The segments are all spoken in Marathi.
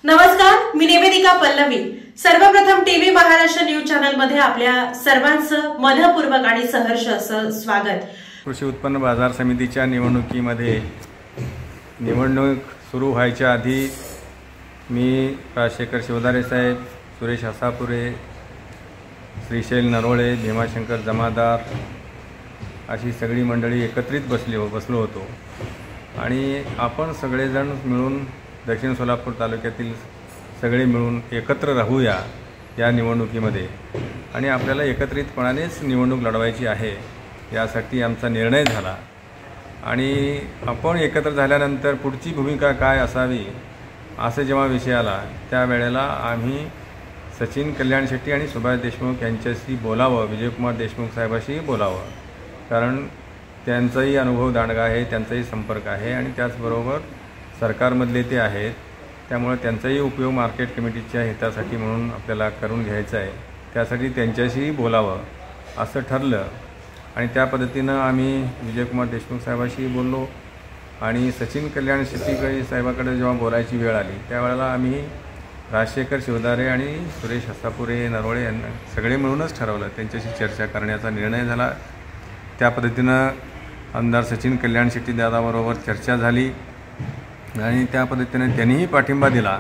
नमस्कार, मी निवेदिका पल्लवी। सर्वप्रथम टीव्ही महाराष्ट्र न्यूज चॅनल मध्ये आपल्या सर्वांचं मनपूर्वक आणि सहर्ष असं स्वागत। कृषी उत्पन्न बाजार समितीच्या निवडणुकीमध्ये निवडणूक सुरू व्हायच्या आधी मी राजशेखर शिवदारे साहेब, सुरेश हसापुरे, श्रीशैल नरोळे, भीमाशंकर जमादार अशी सगळी मंडळी एकत्रित बसलो होतो आणि आपण सगळेजण मिळून दक्षिण सोलापूर तालुक्यातील सगळे मिळून एकत्र राहूया या निवडणुकीमध्ये आणि आपल्याला एकत्रितपणानेच निवडणूक लढवायची आहे यासाठी आमचा निर्णय झाला। आणि आपण एकत्र झाल्यानंतर पुढची भूमिका काय असावी असं जेव्हा विषय आला त्यावेळेला आम्ही सचिन कल्याण शेट्टी आणि सुभाष देशमुख यांच्याशी बोलावं, विजयकुमार देशमुख साहेबांशी बोलावं, कारण त्यांचाही अनुभव दांडगा आहे, त्यांचाही संपर्क आहे आणि त्याचबरोबर सरकारमधले ते आहेत, त्यामुळे त्यांचाही उपयोग मार्केट कमिटीच्या हितासाठी म्हणून आपल्याला करून घ्यायचा आहे, त्यासाठी त्यांच्याशी बोलावं असं ठरलं। आणि त्या पद्धतीनं आम्ही विजयकुमार देशमुख साहेबांशी बोललो आणि सचिन कल्याण शेट्टी साहेबाकडे जेव्हा बोलायची वेळ आली त्यावेळेला आम्ही राजशेखर शिवदारे आणि सुरेश हसापुरे नरोळे यांना सगळे मिळूनच ठरवलं, त्यांच्याशी चर्चा करण्याचा निर्णय झाला। त्या पद्धतीनं आमदार सचिन कल्याण शेट्टी दादाबरोबर चर्चा झाली आणि त्या पद्धतीने त्यांनीही पाठिंबा दिला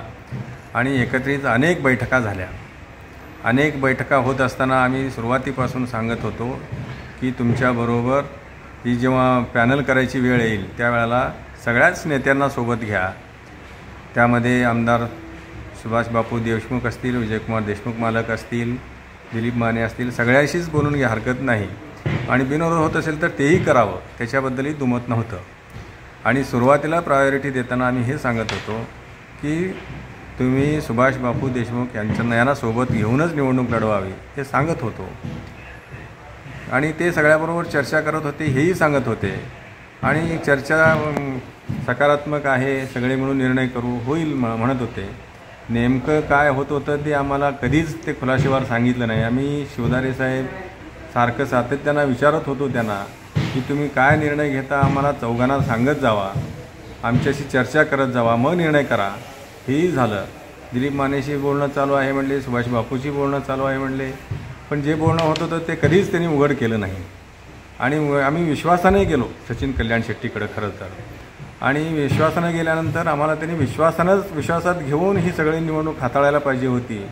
आणि एकत्रित अनेक बैठका झाल्या। अनेक बैठका होत असताना आम्ही सुरुवातीपासून सांगत होतो की तुमच्याबरोबर ही जेव्हा पॅनल करायची वेळ येईल त्यावेळेला सगळ्याच नेत्यांना सोबत घ्या, त्यामध्ये आमदार सुभाष बापू देशमुख असतील, विजयकुमार देशमुख मालक असतील, दिलीप माने असतील, सगळ्याशीच बोलून घ्या, हरकत नाही। आणि बिनविरोध होत असेल तर तेही करावं, त्याच्याबद्दलही दुमत नव्हतं। आणि सुरुवातीला प्रायोरिटी देताना आम्ही हे सांगत होतो की तुम्ही सुभाष बापू देशमुख यांना सोबत घेऊनच निवडणूक लढवावी हे सांगत होतो आणि ते सगळ्याबरोबर चर्चा करत होते हेही सांगत होते आणि चर्चा सकारात्मक आहे, सगळे मिळून निर्णय करू होईल म्हणत होते। नेमकं काय होत होतं ते आम्हाला कधीच ते खुलाशीवार सांगितलं नाही। आम्ही शिवदारे साहेब सारखं सातत्यानं विचारत होतो त्यांना की तुम्ही काय निर्णय घेता आम्हाला चौघांना सांगत जावा, आमच्याशी चर्चा करत जावा, मग निर्णय करा। हेही झालं। दिलीप मानेशी बोलणं चालू आहे म्हणले, सुभाष बापूशी बोलणं चालू आहे म्हणले, पण जे बोलणं होत होतं ते कधीच त्यांनी उघड केलं नाही आणि आम्ही विश्वासाने गेलो सचिन कल्याण शेट्टीकडे खरं तर। आणि विश्वासाने गेल्यानंतर आम्हाला त्यांनी विश्वासात घेऊन ही सगळी निवडणूक हाताळायला पाहिजे होती।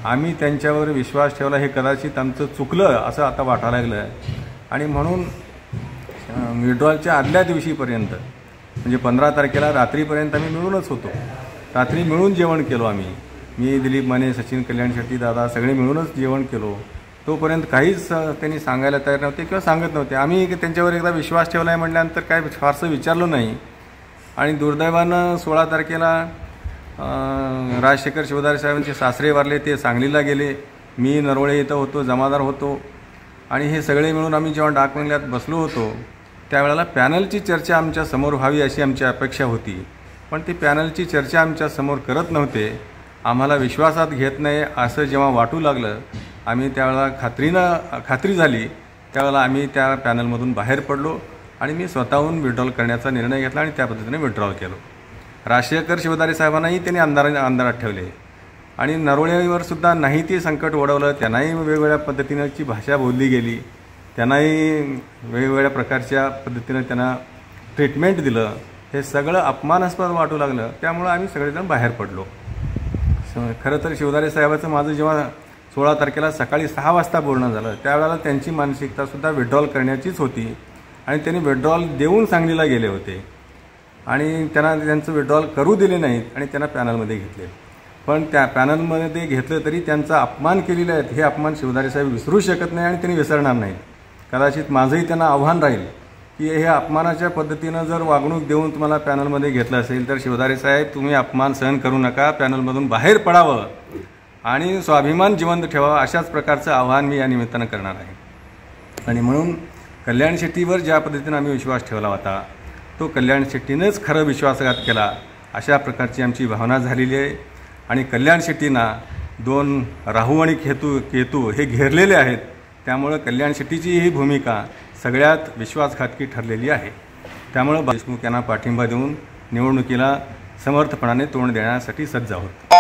आम्ही त्यांच्यावर विश्वास ठेवला, हे कदाचित आमचं चुकलं असं आता वाटायला लागलं आणि म्हणून विड्रॉलच्या आदल्या दिवशीपर्यंत म्हणजे 15 तारखेला रात्रीपर्यंत आम्ही मिळूनच होतो। रात्री मिळून जेवण केलो आम्ही, मी, दिलीप माने, सचिन कल्याण शेट्टी दादा सगळे मिळूनच जेवण केलो। तोपर्यंत काहीच त्यांनी सांगायला तयार नव्हते किंवा सांगत नव्हते। आम्ही त्यांच्यावर एकदा विश्वास ठेवला आहे म्हटल्यानंतर काय फारसं विचारलं नाही आणि दुर्दैवानं 16 तारखेला राजशेखर शिवदारे साहेबांचे सासरे वारले, ते सांगलीला गेले, मी नरोळे इथं होतो, जमादार होतो आणि हे सगळे मिळून आम्ही जेव्हा डाक बंगल्यात बसलो होतो त्यावेळेला पॅनलची चर्चा आमच्या समोर व्हावी अशी आमची अपेक्षा होती, पण ती पॅनलची चर्चा आमच्या समोर करत नव्हते, आम्हाला विश्वासात घेत नाही असं जेव्हा वाटू लागलं आम्ही त्यावेळेला खात्री झाली त्यावेळेला आम्ही त्या पॅनलमधून बाहेर पडलो आणि मी स्वतःहून विड्रॉल करण्याचा निर्णय घेतला आणि त्या पद्धतीने विड्रॉल केलो। राजशेखर शिवदारे साहेबांनाही त्यांनी अंधारात ठेवले आणि नरोळेवर सुद्धा नाही ते संकट ओढवलं, त्यांनाही वेगवेगळ्या पद्धतीची भाषा बोलली गेली, त्यांनाही वेगवेगळ्या प्रकारच्या पद्धतीनं त्यांना ट्रीटमेंट दिलं, हे सगळं अपमानास्पद वाटू लागलं, त्यामुळं आम्ही सगळेजण बाहेर पडलो। खरं तर शिवदारे साहेबाचं माझं जेव्हा 16 तारखेला सकाळी 6 वाजता बोलणं झालं त्यावेळेला त्यांची मानसिकतासुद्धा विड्रॉल करण्याचीच होती आणि त्यांनी विड्रॉल देऊन सांगलीला गेले होते आणि त्यांचं विड्रॉल करू दिले नाहीत आणि त्यांना पॅनलमध्ये घेतले, पण त्या पॅनलमध्ये घेतलं तरी त्यांचा अपमान केलेला आहे, हे अपमान शिवदारे साहेब विसरू शकत नाही आणि त्यांनी विसरणार नाहीत। कदाचित माझंही त्यांना आव्हान राहील की हे अपमानाच्या पद्धतीनं जर वागणूक देऊन तुम्हाला पॅनलमध्ये घेतलं असेल तर शिवदारे साहेब तुम्ही अपमान सहन करू नका, पॅनलमधून बाहेर पडावं आणि स्वाभिमान जिवंत ठेवावा, अशाच प्रकारचं आव्हान मी या निमित्तानं करणार आहे। आणि म्हणून कल्याण शेट्टीवर ज्या पद्धतीनं आम्ही विश्वास ठेवला होता तो कल्याण शेट्टीनंच खरं विश्वासघात केला अशा प्रकारची आमची भावना झालेली आहे आणि कल्याण शेट्टींना 2 राहू आणि केतू हे घेरलेले आहेत, त्यामुळं कल्याण शेट्टीची ही भूमिका सगळ्यात विश्वासघातकी ठरलेली आहे। त्यामुळं देशमुख यांना पाठिंबा देऊन निवडणुकीला समर्थपणाने तोंड देण्यासाठी सज्ज आहोत.